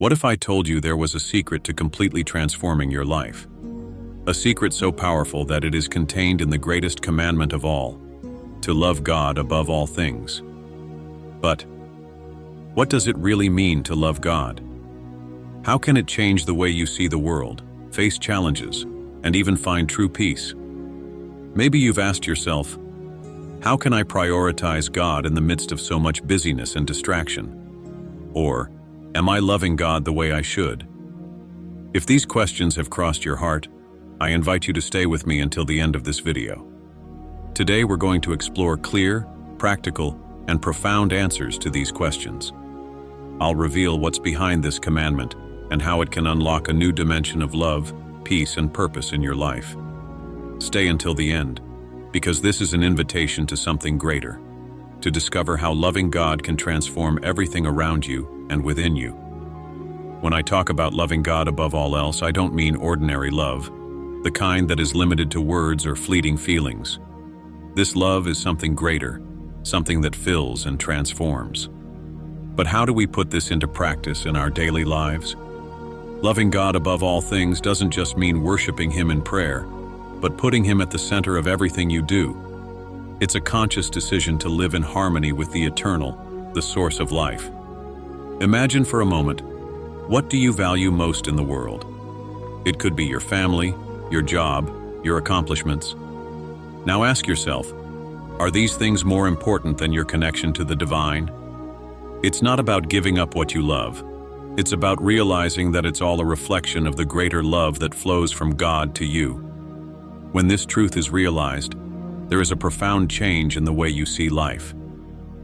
What if I told you there was a secret to completely transforming your life? A secret so powerful that it is contained in the greatest commandment of all, to love God above all things. But what does it really mean to love God? How can it change the way you see the world, face challenges, and even find true peace? Maybe you've asked yourself, how can I prioritize God in the midst of so much busyness and distraction? Or, am I loving God the way I should? If these questions have crossed your heart, I invite you to stay with me until the end of this video. Today we're going to explore clear, practical, and profound answers to these questions. I'll reveal what's behind this commandment and how it can unlock a new dimension of love, peace, and purpose in your life. Stay until the end, because this is an invitation to something greater, to discover how loving God can transform everything around you and within you. When I talk about loving God above all else, I don't mean ordinary love, the kind that is limited to words or fleeting feelings. This love is something greater, something that fills and transforms. But how do we put this into practice in our daily lives? Loving God above all things doesn't just mean worshiping Him in prayer, but putting Him at the center of everything you do. It's a conscious decision to live in harmony with the eternal, the source of life. Imagine for a moment, what do you value most in the world? It could be your family, your job, your accomplishments. Now ask yourself, are these things more important than your connection to the divine? It's not about giving up what you love. It's about realizing that it's all a reflection of the greater love that flows from God to you. When this truth is realized, there is a profound change in the way you see life.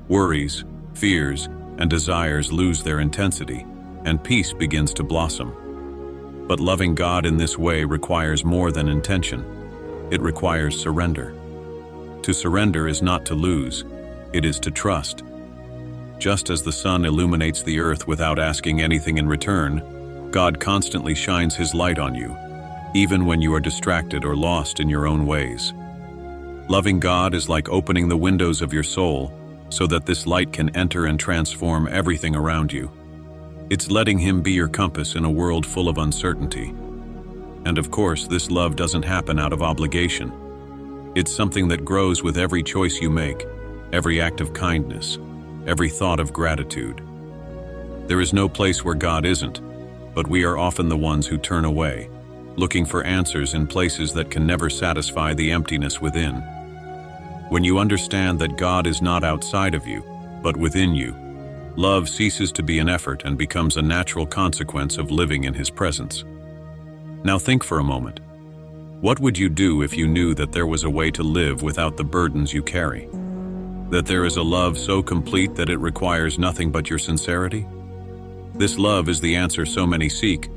Worries, fears, and desires lose their intensity, and peace begins to blossom. But loving God in this way requires more than intention. It requires surrender. To surrender is not to lose, it is to trust. Just as the sun illuminates the earth without asking anything in return, God constantly shines His light on you, even when you are distracted or lost in your own ways. Loving God is like opening the windows of your soul so that this light can enter and transform everything around you. It's letting Him be your compass in a world full of uncertainty. And of course, this love doesn't happen out of obligation. It's something that grows with every choice you make, every act of kindness, every thought of gratitude. There is no place where God isn't, but we are often the ones who turn away, looking for answers in places that can never satisfy the emptiness within. When you understand that God is not outside of you, but within you, love ceases to be an effort and becomes a natural consequence of living in His presence. Now think for a moment. What would you do if you knew that there was a way to live without the burdens you carry? That there is a love so complete that it requires nothing but your sincerity? This love is the answer so many seek,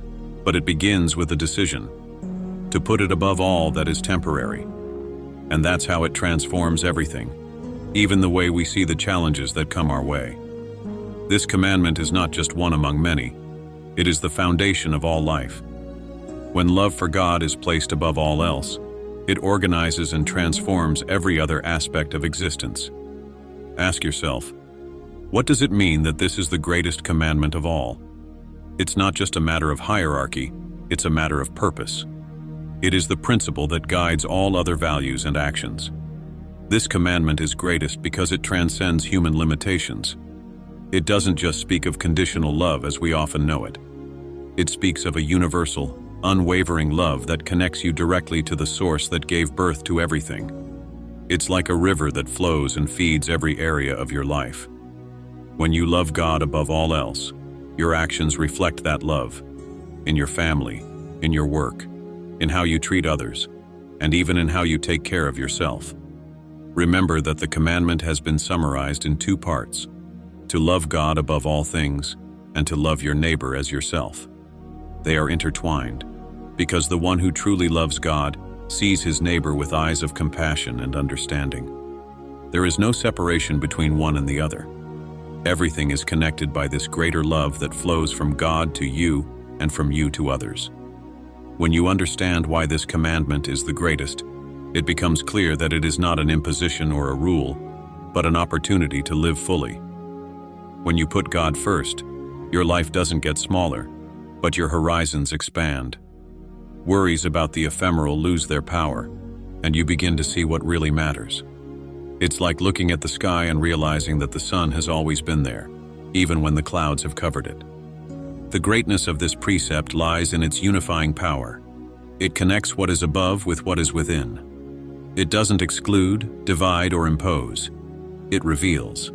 but it begins with a decision to put it above all that is temporary. And that's how it transforms everything, even the way we see the challenges that come our way. This commandment is not just one among many. It is the foundation of all life. When love for God is placed above all else, it organizes and transforms every other aspect of existence. Ask yourself, what does it mean that this is the greatest commandment of all? It's not just a matter of hierarchy, it's a matter of purpose. It is the principle that guides all other values and actions. This commandment is greatest because it transcends human limitations. It doesn't just speak of conditional love as we often know it. It speaks of a universal, unwavering love that connects you directly to the source that gave birth to everything. It's like a river that flows and feeds every area of your life. When you love God above all else, your actions reflect that love. In your family, in your work, in how you treat others, and even in how you take care of yourself. Remember that the commandment has been summarized in two parts: to love God above all things, and to love your neighbor as yourself. They are intertwined, because the one who truly loves God sees his neighbor with eyes of compassion and understanding. There is no separation between one and the other. Everything is connected by this greater love that flows from God to you and from you to others. When you understand why this commandment is the greatest, it becomes clear that it is not an imposition or a rule, but an opportunity to live fully. When you put God first, Your life doesn't get smaller, but your horizons expand. Worries about the ephemeral lose their power, and you begin to see what really matters. It's like looking at the sky and realizing that the sun has always been there, even when the clouds have covered it. The greatness of this precept lies in its unifying power. It connects what is above with what is within. It doesn't exclude, divide, or impose. It reveals.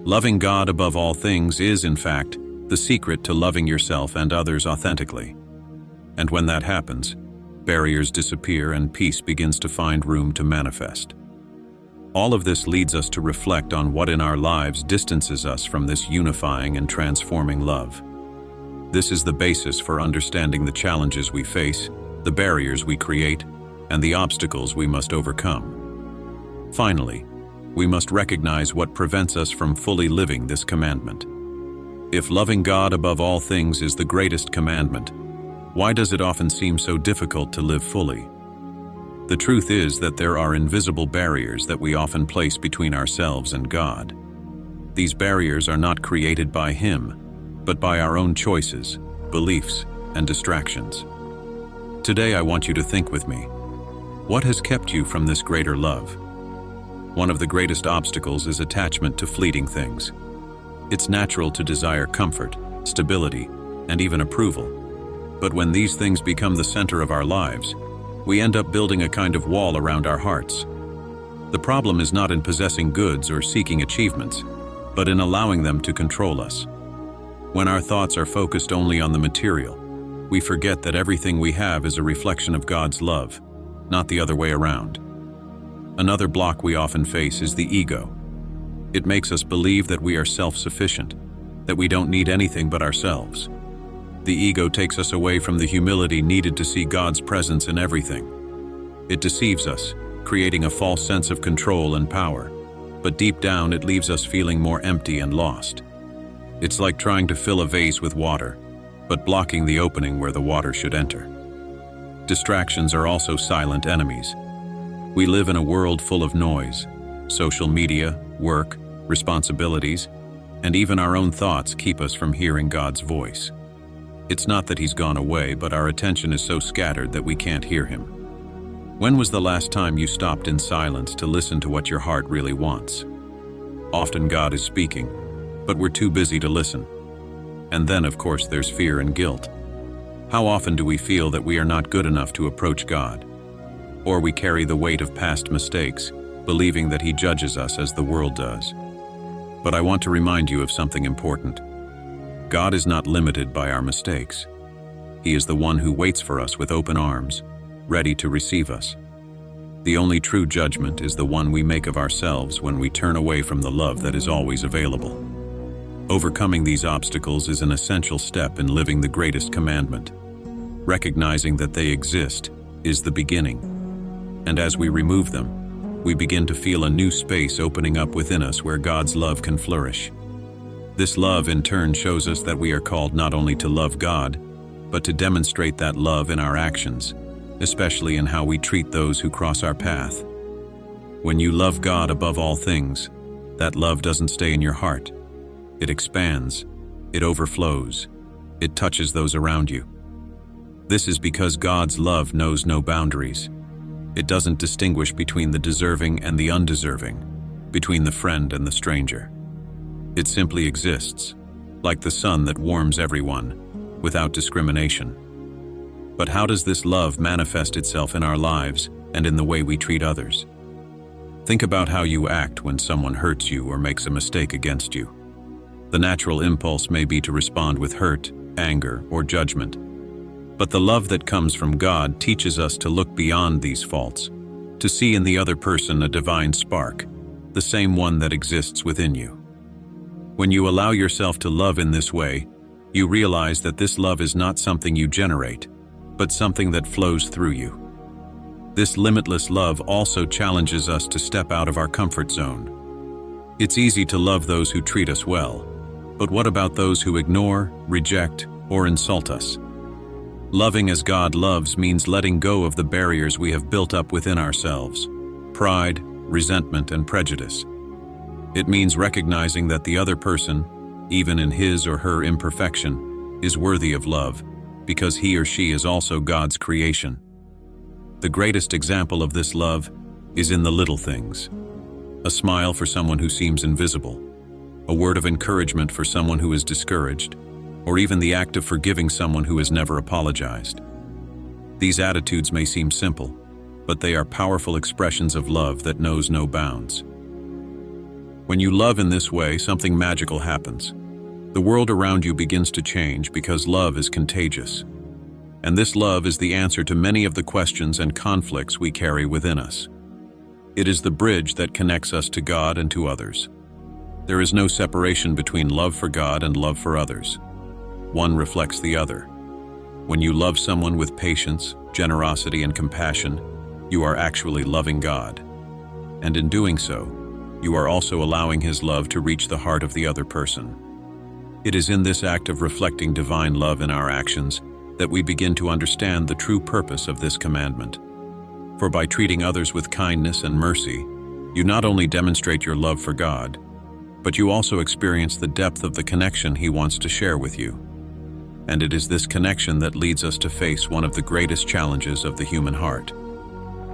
Loving God above all things is, in fact, the secret to loving yourself and others authentically. And when that happens, barriers disappear and peace begins to find room to manifest. All of this leads us to reflect on what in our lives distances us from this unifying and transforming love. This is the basis for understanding the challenges we face, the barriers we create, and the obstacles we must overcome. Finally, we must recognize what prevents us from fully living this commandment. If loving God above all things is the greatest commandment, why does it often seem so difficult to live fully? The truth is that there are invisible barriers that we often place between ourselves and God. These barriers are not created by Him, but by our own choices, beliefs, and distractions. Today I want you to think with me. What has kept you from this greater love? One of the greatest obstacles is attachment to fleeting things. It's natural to desire comfort, stability, and even approval. But when these things become the center of our lives, we end up building a kind of wall around our hearts. The problem is not in possessing goods or seeking achievements, but in allowing them to control us. When our thoughts are focused only on the material, we forget that everything we have is a reflection of God's love, not the other way around. Another block we often face is the ego. It makes us believe that we are self-sufficient, that we don't need anything but ourselves. The ego takes us away from the humility needed to see God's presence in everything. It deceives us, creating a false sense of control and power, but deep down it leaves us feeling more empty and lost. It's like trying to fill a vase with water, but blocking the opening where the water should enter. Distractions are also silent enemies. We live in a world full of noise. Social media, work, responsibilities, and even our own thoughts keep us from hearing God's voice. It's not that He's gone away, but our attention is so scattered that we can't hear Him. When was the last time you stopped in silence to listen to what your heart really wants? Often God is speaking, but we're too busy to listen. And then, of course, there's fear and guilt. How often do we feel that we are not good enough to approach God? Or we carry the weight of past mistakes, believing that He judges us as the world does. But I want to remind you of something important. God is not limited by our mistakes. He is the one who waits for us with open arms, ready to receive us. The only true judgment is the one we make of ourselves when we turn away from the love that is always available. Overcoming these obstacles is an essential step in living the greatest commandment. Recognizing that they exist is the beginning. And as we remove them, we begin to feel a new space opening up within us where God's love can flourish. This love in turn shows us that we are called not only to love God, but to demonstrate that love in our actions, especially in how we treat those who cross our path. When you love God above all things, that love doesn't stay in your heart. It expands, it overflows, it touches those around you. This is because God's love knows no boundaries. It doesn't distinguish between the deserving and the undeserving, between the friend and the stranger. It simply exists, like the sun that warms everyone, without discrimination. But how does this love manifest itself in our lives and in the way we treat others? Think about how you act when someone hurts you or makes a mistake against you. The natural impulse may be to respond with hurt, anger, or judgment. But the love that comes from God teaches us to look beyond these faults, to see in the other person a divine spark, the same one that exists within you. When you allow yourself to love in this way, you realize that this love is not something you generate, but something that flows through you. This limitless love also challenges us to step out of our comfort zone. It's easy to love those who treat us well, but what about those who ignore, reject, or insult us? Loving as God loves means letting go of the barriers we have built up within ourselves: pride, resentment, and prejudice. It means recognizing that the other person, even in his or her imperfection, is worthy of love, because he or she is also God's creation. The greatest example of this love is in the little things. A smile for someone who seems invisible, a word of encouragement for someone who is discouraged, or even the act of forgiving someone who has never apologized. These attitudes may seem simple, but they are powerful expressions of love that knows no bounds. When you love in this way, something magical happens. The world around you begins to change because love is contagious. And this love is the answer to many of the questions and conflicts we carry within us. It is the bridge that connects us to God and to others. There is no separation between love for God and love for others. One reflects the other. When you love someone with patience, generosity, and compassion, you are actually loving God. And in doing so, you are also allowing His love to reach the heart of the other person. It is in this act of reflecting divine love in our actions that we begin to understand the true purpose of this commandment. For by treating others with kindness and mercy, you not only demonstrate your love for God, but you also experience the depth of the connection He wants to share with you. And it is this connection that leads us to face one of the greatest challenges of the human heart: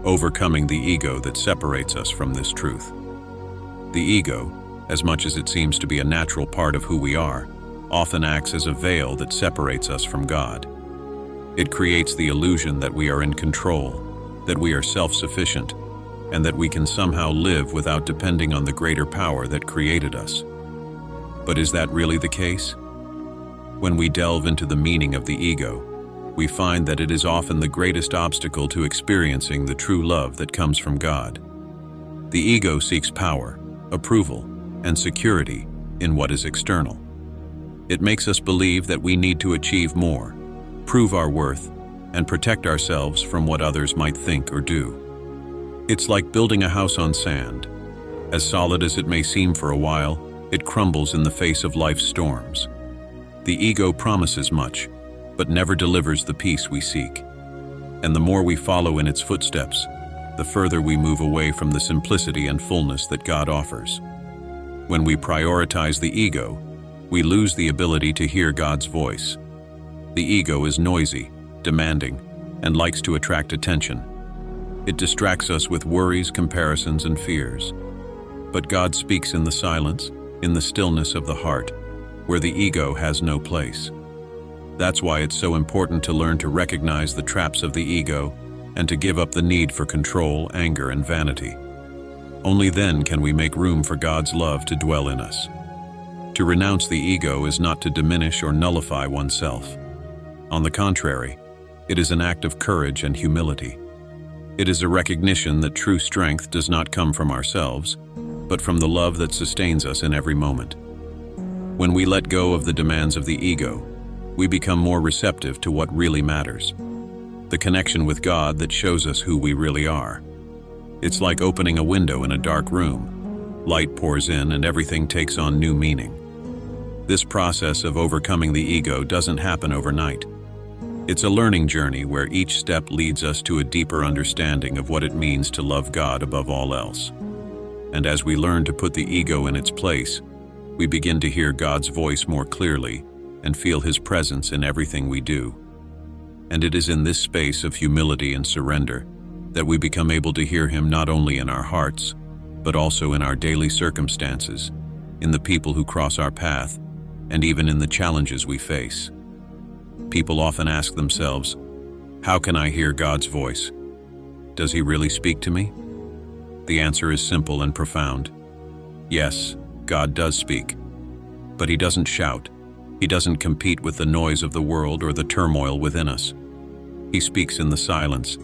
overcoming the ego that separates us from this truth. The ego, as much as it seems to be a natural part of who we are, often acts as a veil that separates us from God. It creates the illusion that we are in control, that we are self-sufficient, and that we can somehow live without depending on the greater power that created us. But is that really the case? When we delve into the meaning of the ego, we find that it is often the greatest obstacle to experiencing the true love that comes from God. The ego seeks power, approval, and security in what is external. It makes us believe that we need to achieve more, prove our worth, and protect ourselves from what others might think or do. It's like building a house on sand. As solid as it may seem for a while, it crumbles in the face of life's storms. The ego promises much, but never delivers the peace we seek. And the more we follow in its footsteps, the further we move away from the simplicity and fullness that God offers. When we prioritize the ego, we lose the ability to hear God's voice. The ego is noisy, demanding, and likes to attract attention. It distracts us with worries, comparisons, and fears. But God speaks in the silence, in the stillness of the heart, where the ego has no place. That's why it's so important to learn to recognize the traps of the ego and to give up the need for control, anger, and vanity. Only then can we make room for God's love to dwell in us. To renounce the ego is not to diminish or nullify oneself. On the contrary, it is an act of courage and humility. It is a recognition that true strength does not come from ourselves, but from the love that sustains us in every moment. When we let go of the demands of the ego, we become more receptive to what really matters. The connection with God that shows us who we really are. It's like opening a window in a dark room. Light pours in and everything takes on new meaning. This process of overcoming the ego doesn't happen overnight. It's a learning journey where each step leads us to a deeper understanding of what it means to love God above all else. And as we learn to put the ego in its place, we begin to hear God's voice more clearly and feel His presence in everything we do. And it is in this space of humility and surrender that we become able to hear Him not only in our hearts, but also in our daily circumstances, in the people who cross our path, and even in the challenges we face. People often ask themselves, how can I hear God's voice? Does He really speak to me? The answer is simple and profound. Yes, God does speak, but He doesn't shout. He doesn't compete with the noise of the world or the turmoil within us. He speaks in the silence,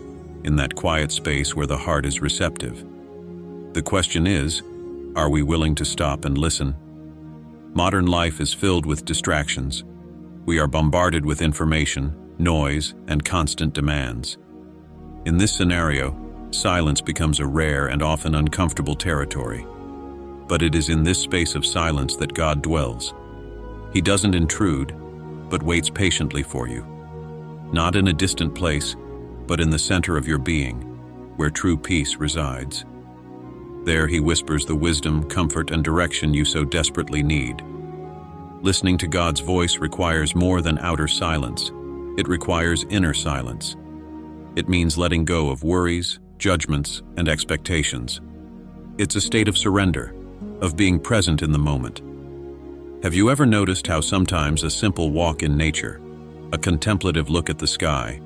in that quiet space where the heart is receptive. The question is, are we willing to stop and listen? Modern life is filled with distractions. We are bombarded with information, noise, and constant demands. In this scenario, silence becomes a rare and often uncomfortable territory. But it is in this space of silence that God dwells. He doesn't intrude, but waits patiently for you. Not in a distant place, but in the center of your being, where true peace resides. There He whispers the wisdom, comfort, and direction you so desperately need. Listening to God's voice requires more than outer silence. It requires inner silence. It means letting go of worries, judgments, and expectations. It's a state of surrender, of being present in the moment. Have you ever noticed how sometimes a simple walk in nature, a contemplative look at the sky,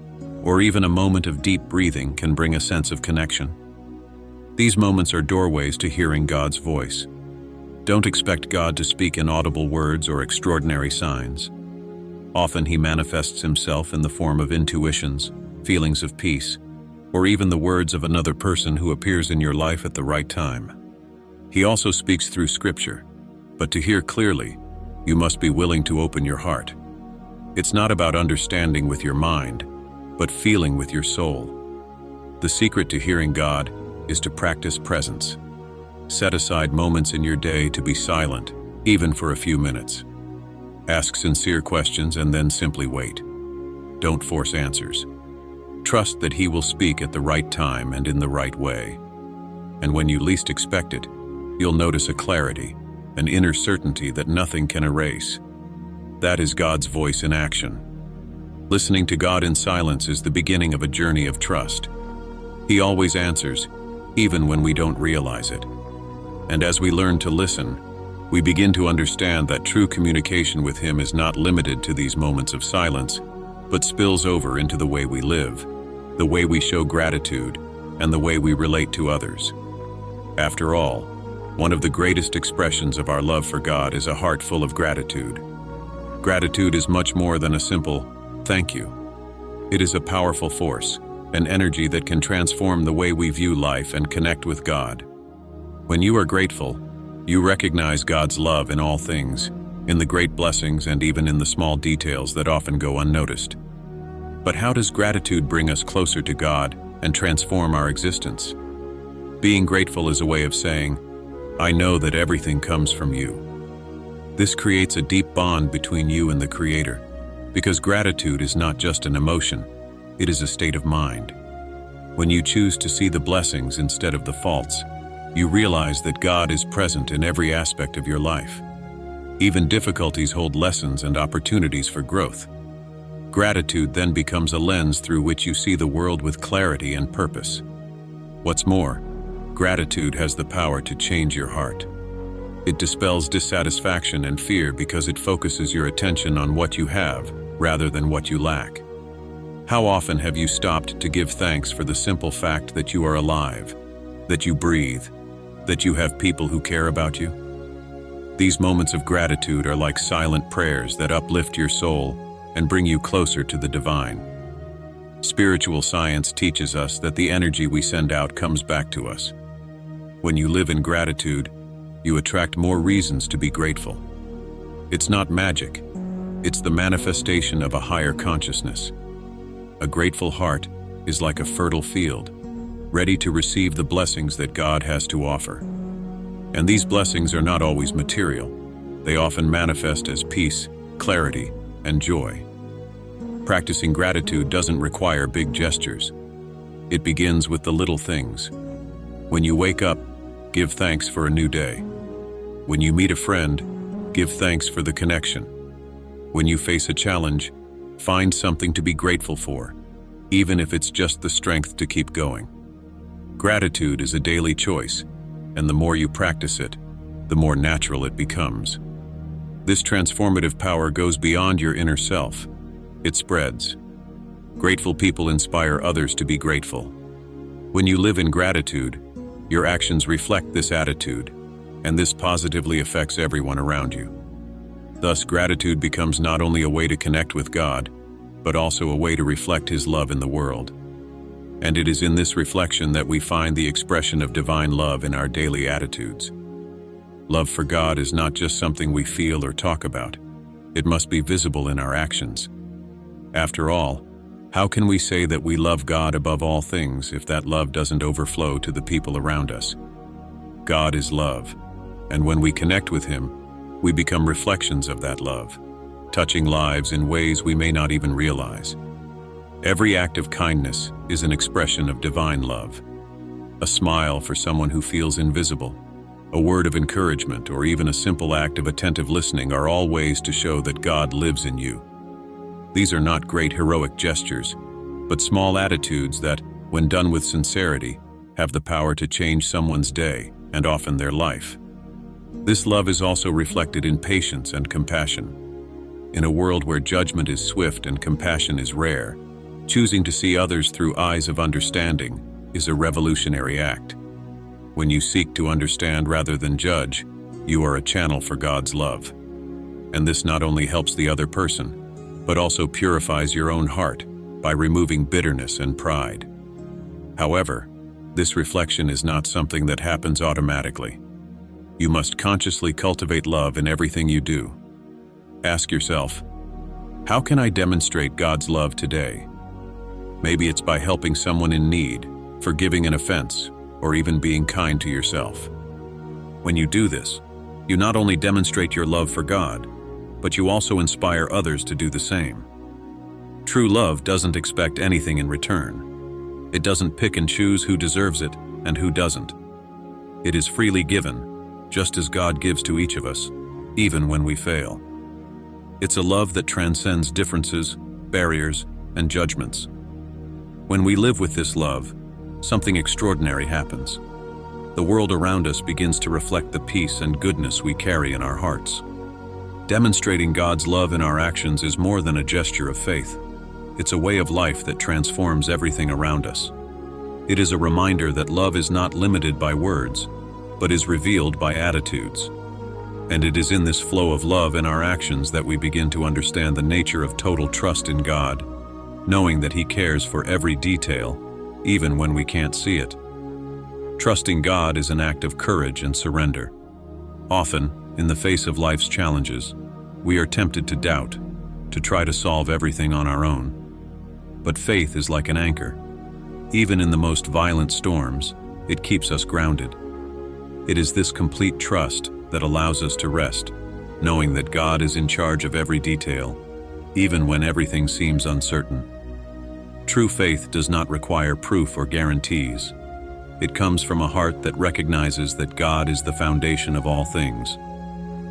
or even a moment of deep breathing can bring a sense of connection? These moments are doorways to hearing God's voice. Don't expect God to speak in audible words or extraordinary signs. Often He manifests Himself in the form of intuitions, feelings of peace, or even the words of another person who appears in your life at the right time. He also speaks through Scripture, but to hear clearly, you must be willing to open your heart. It's not about understanding with your mind, but feeling with your soul. The secret to hearing God is to practice presence. Set aside moments in your day to be silent, even for a few minutes. Ask sincere questions and then simply wait. Don't force answers. Trust that He will speak at the right time and in the right way. And when you least expect it, you'll notice a clarity, an inner certainty that nothing can erase. That is God's voice in action. Listening to God in silence is the beginning of a journey of trust. He always answers, even when we don't realize it. And as we learn to listen, we begin to understand that true communication with Him is not limited to these moments of silence, but spills over into the way we live, the way we show gratitude, and the way we relate to others. After all, one of the greatest expressions of our love for God is a heart full of gratitude. Gratitude is much more than a simple thank you. It is a powerful force, an energy that can transform the way we view life and connect with God. When you are grateful, you recognize God's love in all things, in the great blessings and even in the small details that often go unnoticed. But how does gratitude bring us closer to God and transform our existence? Being grateful is a way of saying, I know that everything comes from you. This creates a deep bond between you and the Creator, because gratitude is not just an emotion, it is a state of mind. When you choose to see the blessings instead of the faults, you realize that God is present in every aspect of your life. Even difficulties hold lessons and opportunities for growth. Gratitude then becomes a lens through which you see the world with clarity and purpose. What's more, gratitude has the power to change your heart. It dispels dissatisfaction and fear because it focuses your attention on what you have rather than what you lack. How often have you stopped to give thanks for the simple fact that you are alive, that you breathe, that you have people who care about you? These moments of gratitude are like silent prayers that uplift your soul and bring you closer to the divine. Spiritual science teaches us that the energy we send out comes back to us. When you live in gratitude, you attract more reasons to be grateful. It's not magic, it's the manifestation of a higher consciousness. A grateful heart is like a fertile field, ready to receive the blessings that God has to offer. And these blessings are not always material. They often manifest as peace, clarity, and joy. Practicing gratitude doesn't require big gestures. It begins with the little things. When you wake up, give thanks for a new day. When you meet a friend, give thanks for the connection. When you face a challenge, find something to be grateful for, even if it's just the strength to keep going. Gratitude is a daily choice, and the more you practice it, the more natural it becomes. This transformative power goes beyond your inner self. It spreads. Grateful people inspire others to be grateful. When you live in gratitude, your actions reflect this attitude, and this positively affects everyone around you. Thus, gratitude becomes not only a way to connect with God, but also a way to reflect His love in the world. And it is in this reflection that we find the expression of divine love in our daily attitudes. Love for God is not just something we feel or talk about. It must be visible in our actions. After all, how can we say that we love God above all things if that love doesn't overflow to the people around us? God is love, and when we connect with Him, we become reflections of that love, touching lives in ways we may not even realize. Every act of kindness is an expression of divine love. A smile for someone who feels invisible, A word of encouragement or even a simple act of attentive listening are all ways to show that God lives in you. These are not great heroic gestures, but small attitudes that, when done with sincerity, have the power to change someone's day and often their life. This love is also reflected in patience and compassion. In a world where judgment is swift and compassion is rare, choosing to see others through eyes of understanding is a revolutionary act. When you seek to understand rather than judge, you are a channel for God's love. And this not only helps the other person, but also purifies your own heart by removing bitterness and pride. However, this reflection is not something that happens automatically. You must consciously cultivate love in everything you do. Ask yourself, how can I demonstrate God's love today? Maybe it's by helping someone in need, forgiving an offense, or even being kind to yourself. When you do this, you not only demonstrate your love for God, but you also inspire others to do the same. True love doesn't expect anything in return. It doesn't pick and choose who deserves it and who doesn't. It is freely given, just as God gives to each of us, even when we fail. It's a love that transcends differences, barriers, and judgments. When we live with this love, something extraordinary happens. The world around us begins to reflect the peace and goodness we carry in our hearts. Demonstrating God's love in our actions is more than a gesture of faith. It's a way of life that transforms everything around us. It is a reminder that love is not limited by words, but is revealed by attitudes. And it is in this flow of love in our actions that we begin to understand the nature of total trust in God, knowing that He cares for every detail, even when we can't see it. Trusting God is an act of courage and surrender. Often, in the face of life's challenges, we are tempted to doubt, to try to solve everything on our own. But faith is like an anchor. Even in the most violent storms, it keeps us grounded. It is this complete trust that allows us to rest, knowing that God is in charge of every detail, even when everything seems uncertain. True faith does not require proof or guarantees. It comes from a heart that recognizes that God is the foundation of all things.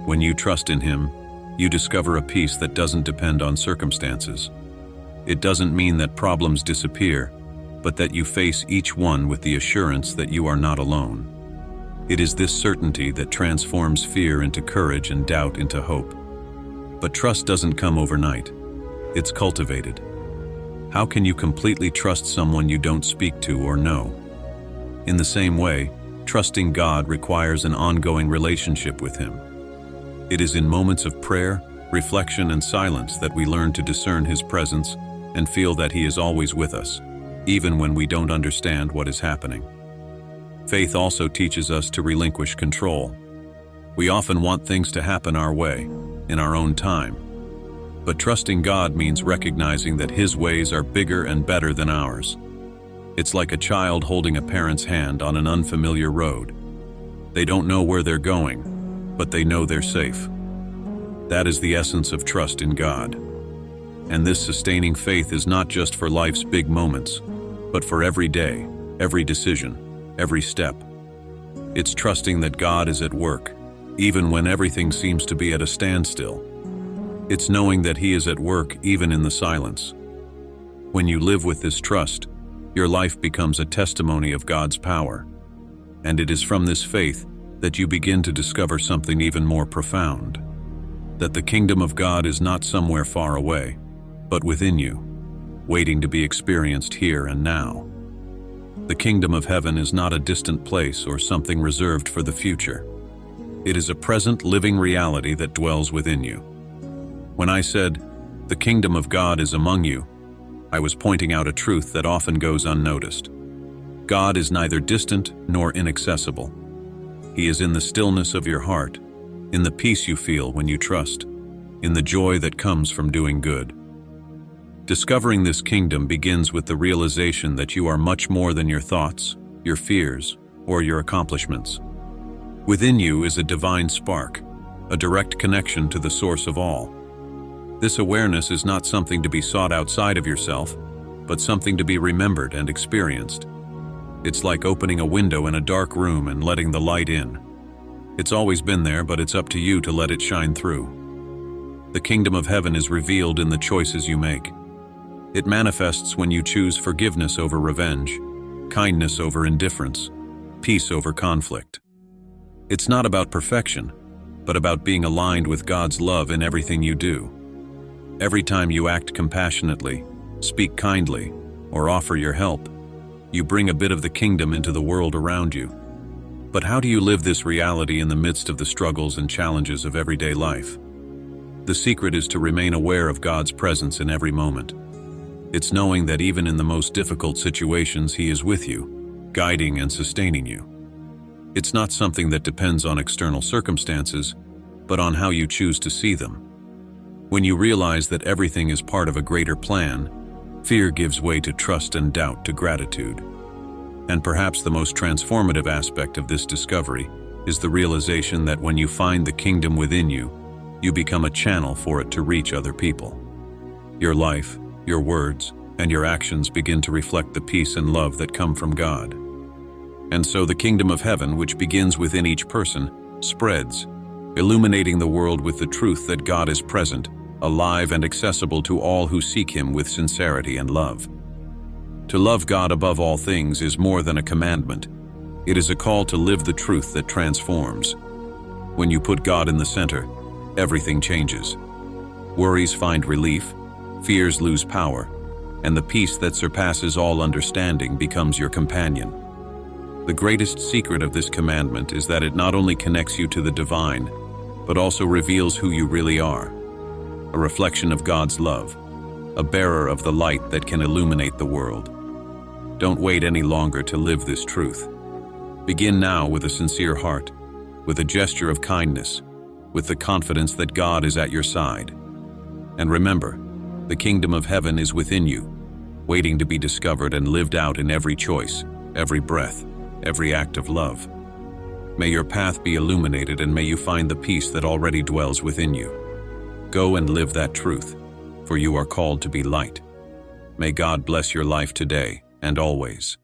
When you trust in Him, you discover a peace that doesn't depend on circumstances. It doesn't mean that problems disappear, but that you face each one with the assurance that you are not alone. It is this certainty that transforms fear into courage and doubt into hope. But trust doesn't come overnight. It's cultivated. How can you completely trust someone you don't speak to or know? In the same way, trusting God requires an ongoing relationship with Him. It is in moments of prayer, reflection, and silence that we learn to discern His presence and feel that He is always with us, even when we don't understand what is happening. Faith also teaches us to relinquish control. We often want things to happen our way, in our own time. But trusting God means recognizing that His ways are bigger and better than ours. It's like a child holding a parent's hand on an unfamiliar road. They don't know where they're going, but they know they're safe. That is the essence of trust in God. And this sustaining faith is not just for life's big moments, but for every day, every decision, every step. It's trusting that God is at work, even when everything seems to be at a standstill. It's knowing that He is at work even in the silence. When you live with this trust, your life becomes a testimony of God's power. And it is from this faith that you begin to discover something even more profound. That the kingdom of God is not somewhere far away, but within you, waiting to be experienced here and now. The kingdom of heaven is not a distant place or something reserved for the future. It is a present living reality that dwells within you. When I said, "The kingdom of God is among you," I was pointing out a truth that often goes unnoticed. God is neither distant nor inaccessible. He is in the stillness of your heart, in the peace you feel when you trust, in the joy that comes from doing good. Discovering this kingdom begins with the realization that you are much more than your thoughts, your fears, or your accomplishments. Within you is a divine spark, a direct connection to the source of all. This awareness is not something to be sought outside of yourself, but something to be remembered and experienced. It's like opening a window in a dark room and letting the light in. It's always been there, but it's up to you to let it shine through. The kingdom of heaven is revealed in the choices you make. It manifests when you choose forgiveness over revenge, kindness over indifference, peace over conflict. It's not about perfection, but about being aligned with God's love in everything you do. Every time you act compassionately, speak kindly, or offer your help, you bring a bit of the kingdom into the world around you. But how do you live this reality in the midst of the struggles and challenges of everyday life? The secret is to remain aware of God's presence in every moment. It's knowing that even in the most difficult situations, He is with you, guiding and sustaining you. It's not something that depends on external circumstances, but on how you choose to see them. When you realize that everything is part of a greater plan, fear gives way to trust and doubt to gratitude. And perhaps the most transformative aspect of this discovery is the realization that when you find the kingdom within you, you become a channel for it to reach other people. Your life, your words, and your actions begin to reflect the peace and love that come from God. And so the kingdom of heaven, which begins within each person, spreads, illuminating the world with the truth that God is present, alive and accessible to all who seek Him with sincerity and love. To love God above all things is more than a commandment. It is a call to live the truth that transforms. When you put God in the center, everything changes. Worries find relief, fears lose power, and the peace that surpasses all understanding becomes your companion. The greatest secret of this commandment is that it not only connects you to the divine, but also reveals who you really are. A reflection of God's love, a bearer of the light that can illuminate the world. Don't wait any longer to live this truth. Begin now with a sincere heart, with a gesture of kindness, with the confidence that God is at your side. And remember, the kingdom of heaven is within you, waiting to be discovered and lived out in every choice, every breath, every act of love. May your path be illuminated, and may you find the peace that already dwells within you. Go and live that truth, for you are called to be light. May God bless your life today and always.